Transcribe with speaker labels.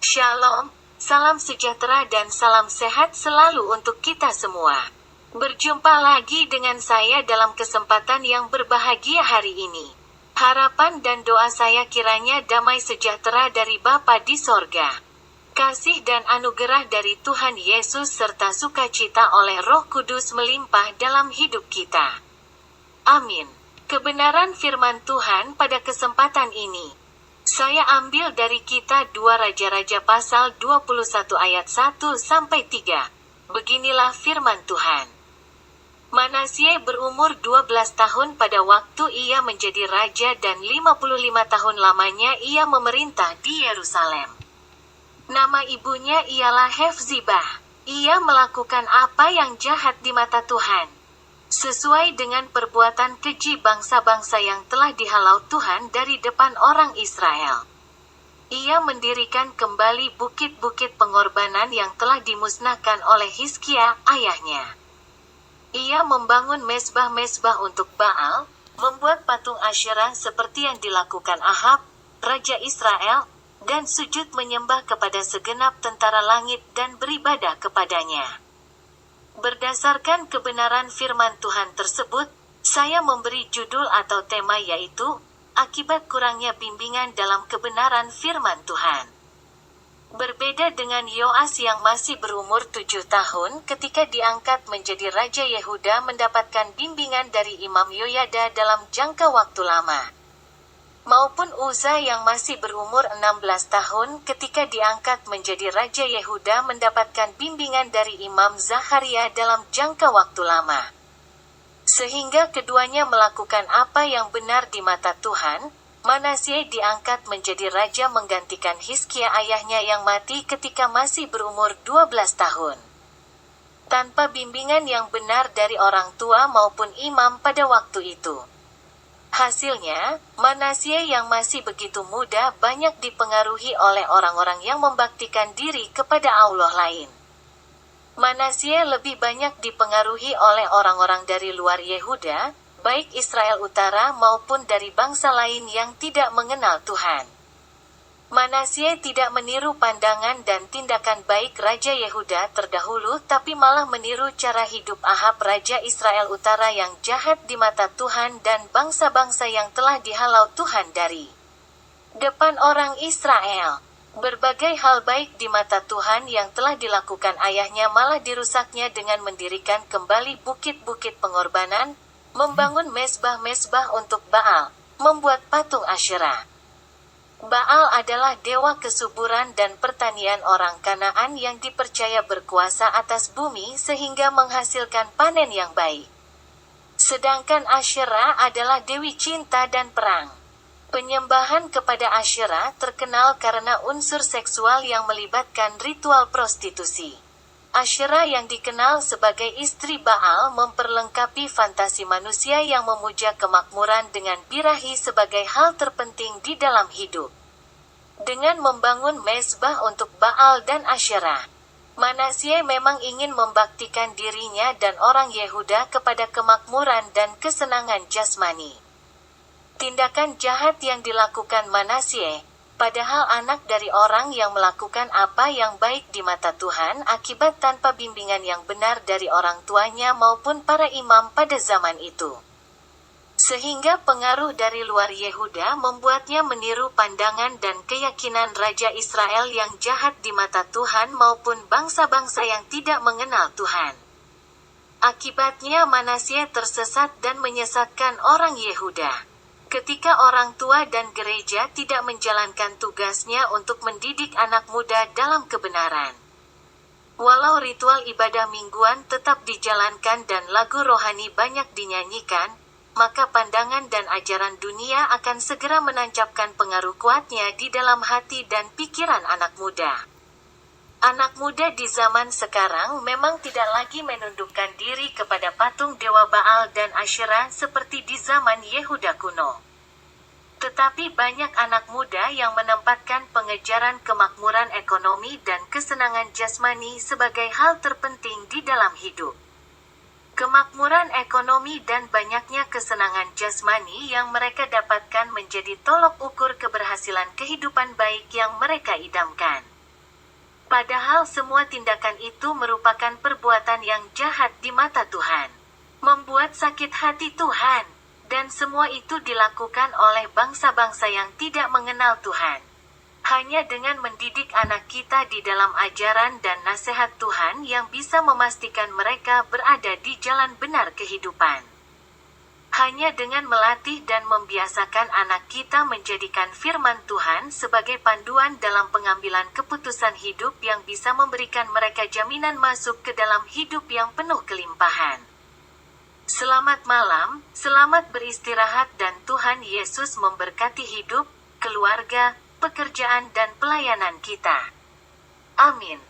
Speaker 1: Shalom, salam sejahtera dan salam sehat selalu untuk kita semua. Berjumpa lagi dengan saya dalam kesempatan yang berbahagia hari ini. Harapan dan doa saya kiranya damai sejahtera dari Bapa di sorga, kasih dan anugerah dari Tuhan Yesus serta sukacita oleh Roh Kudus melimpah dalam hidup kita. Amin. Kebenaran firman Tuhan pada kesempatan ini saya ambil dari Kitab 2 Raja-Raja pasal 21 ayat 1-3. Beginilah firman Tuhan. Manasye berumur 12 tahun pada waktu ia menjadi raja dan 55 tahun lamanya ia memerintah di Yerusalem. Nama ibunya ialah Hefzibah. Ia melakukan apa yang jahat di mata Tuhan, sesuai dengan perbuatan keji bangsa-bangsa yang telah dihalau Tuhan dari depan orang Israel. Ia mendirikan kembali bukit-bukit pengorbanan yang telah dimusnahkan oleh Hizkia, ayahnya. Ia membangun mezbah-mezbah untuk Baal, membuat patung Asyerah seperti yang dilakukan Ahab, Raja Israel, dan sujud menyembah kepada segenap tentara langit dan beribadah kepadanya. Berdasarkan kebenaran firman Tuhan tersebut, saya memberi judul atau tema yaitu, Akibat Kurangnya Bimbingan dalam Kebenaran Firman Tuhan. Berbeda dengan Yoas yang masih berumur 7 tahun ketika diangkat menjadi Raja Yehuda mendapatkan bimbingan dari Imam Yoyada dalam jangka waktu lama, maupun Uza yang masih berumur 16 tahun ketika diangkat menjadi Raja Yehuda mendapatkan bimbingan dari Imam Zaharia dalam jangka waktu lama. Sehingga keduanya melakukan apa yang benar di mata Tuhan. Manasye diangkat menjadi raja menggantikan Hizkia ayahnya yang mati ketika masih berumur 12 tahun. Tanpa bimbingan yang benar dari orang tua maupun imam pada waktu itu. Hasilnya, Manasye yang masih begitu muda banyak dipengaruhi oleh orang-orang yang membaktikan diri kepada Allah lain. Manasye lebih banyak dipengaruhi oleh orang-orang dari luar Yehuda, baik Israel Utara maupun dari bangsa lain yang tidak mengenal Tuhan. Manasye tidak meniru pandangan dan tindakan baik Raja Yehuda terdahulu tapi malah meniru cara hidup Ahab Raja Israel Utara yang jahat di mata Tuhan dan bangsa-bangsa yang telah dihalau Tuhan dari depan orang Israel. Berbagai hal baik di mata Tuhan yang telah dilakukan ayahnya malah dirusaknya dengan mendirikan kembali bukit-bukit pengorbanan, membangun mezbah-mezbah untuk Baal, membuat patung Asyerah. Baal adalah dewa kesuburan dan pertanian orang Kanaan yang dipercaya berkuasa atas bumi sehingga menghasilkan panen yang baik. Sedangkan Asyerah adalah dewi cinta dan perang. Penyembahan kepada Asyerah terkenal karena unsur seksual yang melibatkan ritual prostitusi. Asyerah yang dikenal sebagai istri Baal memperlengkapi fantasi manusia yang memuja kemakmuran dengan birahi sebagai hal terpenting di dalam hidup. Dengan membangun mezbah untuk Baal dan Asyerah, Manasye memang ingin membaktikan dirinya dan orang Yehuda kepada kemakmuran dan kesenangan jasmani. Tindakan jahat yang dilakukan Manasye, padahal anak dari orang yang melakukan apa yang baik di mata Tuhan akibat tanpa bimbingan yang benar dari orang tuanya maupun para imam pada zaman itu. Sehingga pengaruh dari luar Yehuda membuatnya meniru pandangan dan keyakinan Raja Israel yang jahat di mata Tuhan maupun bangsa-bangsa yang tidak mengenal Tuhan. Akibatnya Manasye tersesat dan menyesatkan orang Yehuda. Ketika orang tua dan gereja tidak menjalankan tugasnya untuk mendidik anak muda dalam kebenaran. Walau ritual ibadah mingguan tetap dijalankan dan lagu rohani banyak dinyanyikan, maka pandangan dan ajaran dunia akan segera menancapkan pengaruh kuatnya di dalam hati dan pikiran anak muda. Anak muda di zaman sekarang memang tidak lagi menundukkan diri kepada patung dewa Baal dan Asyerah seperti di zaman Yehuda kuno. Tetapi banyak anak muda yang menempatkan pengejaran kemakmuran ekonomi dan kesenangan jasmani sebagai hal terpenting di dalam hidup. Kemakmuran ekonomi dan banyaknya kesenangan jasmani yang mereka dapatkan menjadi tolok ukur keberhasilan kehidupan baik yang mereka idamkan. Padahal semua tindakan itu merupakan perbuatan yang jahat di mata Tuhan. Membuat sakit hati Tuhan. Dan semua itu dilakukan oleh bangsa-bangsa yang tidak mengenal Tuhan. Hanya dengan mendidik anak kita di dalam ajaran dan nasihat Tuhan yang bisa memastikan mereka berada di jalan benar kehidupan. Hanya dengan melatih dan membiasakan anak kita menjadikan firman Tuhan sebagai panduan dalam pengambilan keputusan hidup yang bisa memberikan mereka jaminan masuk ke dalam hidup yang penuh kelimpahan. Selamat malam, selamat beristirahat dan Tuhan Yesus memberkati hidup, keluarga, pekerjaan dan pelayanan kita. Amin.